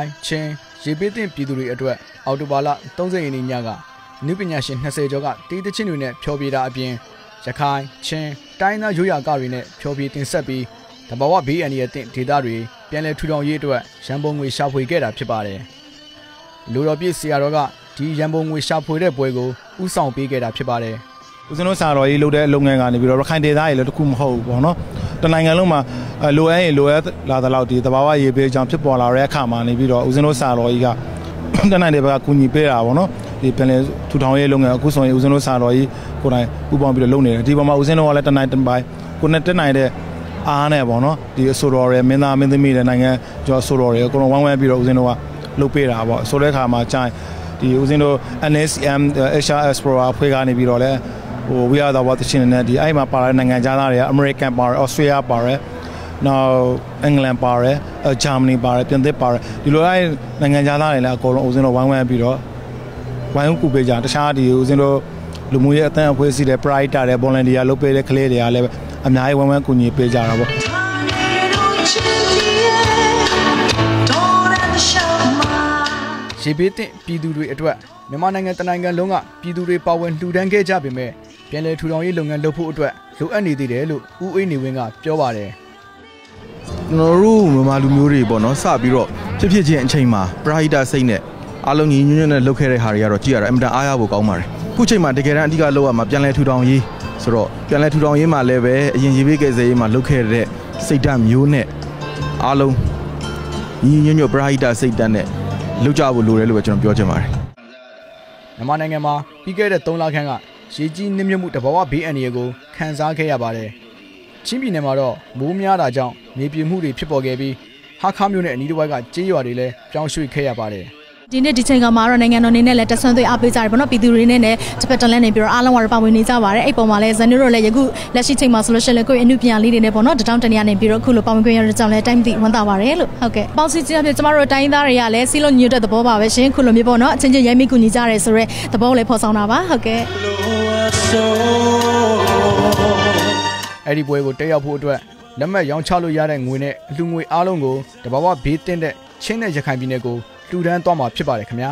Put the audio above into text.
ခိုင်ချင်းရေပေးတင်ပြည်သူတွေအတွက်အော်တိုဘာလ30ရက်နေ့ညကနုပညာရှင်20ကျော်ကတီးသချင်းတွေနဲ့ဖျော်ဖြေတာအပြင်ရခိုင်ချင်းတိုင်းသားရိုးရာကတွေနဲ့ဖျော်ဖြေတင်ဆက်ပြီးတဘာဝဘေးအန္တရာယ်တင်ဒေသတွေပြန်လည်ထူထောင်ရေးအတွက်ရန်ပုံငွေရှာဖွေခဲ့တာဖြစ်ပါတယ်။လူတော်ပြည့်ဆရာတော်ကဒီရန်ပုံငွေရှာဖွေတဲ့ပွဲကိုဥဆောင်ပေးခဲ့တာဖြစ်ပါတယ်။ဦးဇင်းတို့ဆရာတော်ကြီးလုပ်တဲ့လုပ်ငန်းကနေပြီးတော့ရခိုင်ဒေသရေလည်းတခုမဟုတ်ဘူးပေါ့နော်။တနိုင်ငံလုံးမှာလိုအပ်ရင်လိုအပ်လာတဲ့လောက်ဒီတဘာဝရေပေးကြောင့်ဖြစ်ပေါ်လာတဲ့အခါမှာနေပြီးတော့ဦးဇင်းတို့ဆရာတော်ကြီးကတနိုင်တဲ့ဘက်ကကူညီပေးတာပေါ့နော်။ဒီပြန်လည်ထူထောင်ရေးလုပ်ငန်းအခုဆိုရင်ဦးဇင်းတို့ဆရာတော်ကြီးကိုယ်တိုင်ပူးပေါင်းပြီးတော့လုပ်နေတယ်။ဒီပေါ်မှာဦးဇင်းတို့ကလည်းတနိုင်တစ်ပိုင်းကိုနဲ့တက်နိုင်တဲ့အားနဲ့ပေါ့နော်ဒီအဆိုတော်ရယ်မင်းသားမင်းသမီးတွေနိုင်ငံကျော်အဆိုတော်တွေအကုန်လုံးဝမ်းဝဲပြီးတော့ဦးဇင်းတို့ကလုပ်ပေးတာပေါ့ဆိုတဲ့အခါမှာကြာဒီဦးဇင်းတို့ NSM HRS Pro ဖွဲ့ကနေပြီးတော့လဲဟို We Are The World တချင်းနဲ့ဒီအဲ့မှာပါတဲ့နိုင်ငံခြားသားတွေက American ပါတယ် Australia ပါတယ်နောက် England ပါတယ် Germany ပါတယ်ပြင်သစ်ပါတယ်ဒီလိုအဲ့နိုင်ငံခြားသားတွေလည်းအကုန်လုံးဦးဇင်းတို့ဝမ်းဝဲပြီးတော့ဝိုင်းကူပေးကြတခြားဒီဦးဇင်းတို့လူမှုရေးအသင်းအဖွဲ့အစည်းတွေ Pride တွေ Volunteer လုပ်ပေးတဲ့ကလေးတွေကလည်းအများကြီးဝမ်းဝမ်းကူညီပေးကြတာပေါ့ရေပေးတင်ပြည်သူတွေအတွက်မြန်မာနိုင်ငံတနိုင်ငံလုံးကပြည်သူတွေပါဝင်လှူဒန်းခဲ့ကြပေမဲ့ပြန်လည်ထူထောင်ရေးလုပ်ငန်းလုပ်ဖို့အတွက်လိုအပ်နေသေးတယ်လို့ဦးအေးနေဝင်းကပြောပါတယ်ကျွန်တော်တို့မြန်မာလူမျိုးတွေပေါ့နော်စပြီးတော့ဖြစ်ချင်းအချိန်မှာပရာဟိတစိတ်နဲ့အားလုံးညီညွတ်ညွတ်နဲ့လုပ်ခဲ့တဲ့ဟာတွေကတော့ကြည့်ရတာအင်မတန်အားရဖို့ကောင်းပါတယ်ခုချိန်မှာတကယ်တမ်းအဓိကလုပ်ရမှာပြန်လည်ထူထောင်ရေးဆိုတော့ပြန်လည်ထူထောင်ရေးမှာလည်းပဲအရင်ရေးပေးခဲ့စေရေးမှာလုပ်ခဲ့တဲ့စိတ်ဓာတ်မျိုးနဲ့အားလုံးညီညွတ်ညွတ်ပရာဟိတစိတ်ဓာတ်နဲ့လုပ်ကြဖို့လိုတယ်လို့ပဲကျွန်တော်ပြောချင်ပါတယ်မြန်မာနိုင်ငံမှာပြီးခဲ့တဲ့3လခန့်ကရေကြီးနှိမ့်မြုပ်မှုတဘာဝဘေးအန္တရာယ်ကိုခံစားခဲ့ရပါတယ်ချင်းပြည်နယ်မှာတော့မိုးများတာကြောင့်မြေပြိုမှုတွေဖြစ်ပေါ်ခဲ့ပြီးဟာခါမြို့နယ်အနီးတစ်ဝိုက်ကကြေးရွာတွေလည်းပြောင်းရွှေ့ခဲ့ရပါတယ်ဒီနေ့ဒီချိန်ကမှာတော့နိုင်ငံတော်အနေနဲ့လည်းတက်ဆွမ်းသွေးအားပေးကြတယ်ပေါ့နော်ပြည်သူတွေနဲ့တစ်ဖက်တလန်းနေပြီးတော့အားလုံးကတော့ပါဝင်နေကြပါတယ်အဲ့ပုံမှာလည်းဇန်နတို့လည်းယခုလက်ရှိချိန်မှာဆိုလို့ရှိရင်ကိုယ့်အမှုပြန်လေးတွေနဲ့ပေါ့နော်တထောင်တနေရနေပြီးတော့အခုလိုပါဝင်ခွင့်ရတဲ့ကြောင့်လည်းတိုင်းပြည်ဝန်တာပါတယ်လို့ဟုတ်ကဲ့ပေါင်းစည်းခြင်းအဖြစ်ကျမတို့တိုင်းသားတွေကလည်းစီးလုံးညွတ်တဲ့သဘောပါပဲရှင်ခုလိုမျိုးပေါ့နော်အချင်းချင်းရိုက်မိကူညီကြရဲဆိုရဲသဘောလည်းဖော်ဆောင်တာပါဟုတ်ကဲ့အဲ့ဒီပွဲကိုတက်ရောက်ဖို့အတွက်လက်မှတ်ရောင်းချလို့ရတဲ့ငွေနဲ့အလှူငွေအားလုံးကိုတဘာဝဘေးတင်တဲ့ချင်းနဲ့ရခိုင်ပြည်နယ်ကိုလှူဒန်းသွားမှာဖြစ်ပါတယ်ခင်ဗျာ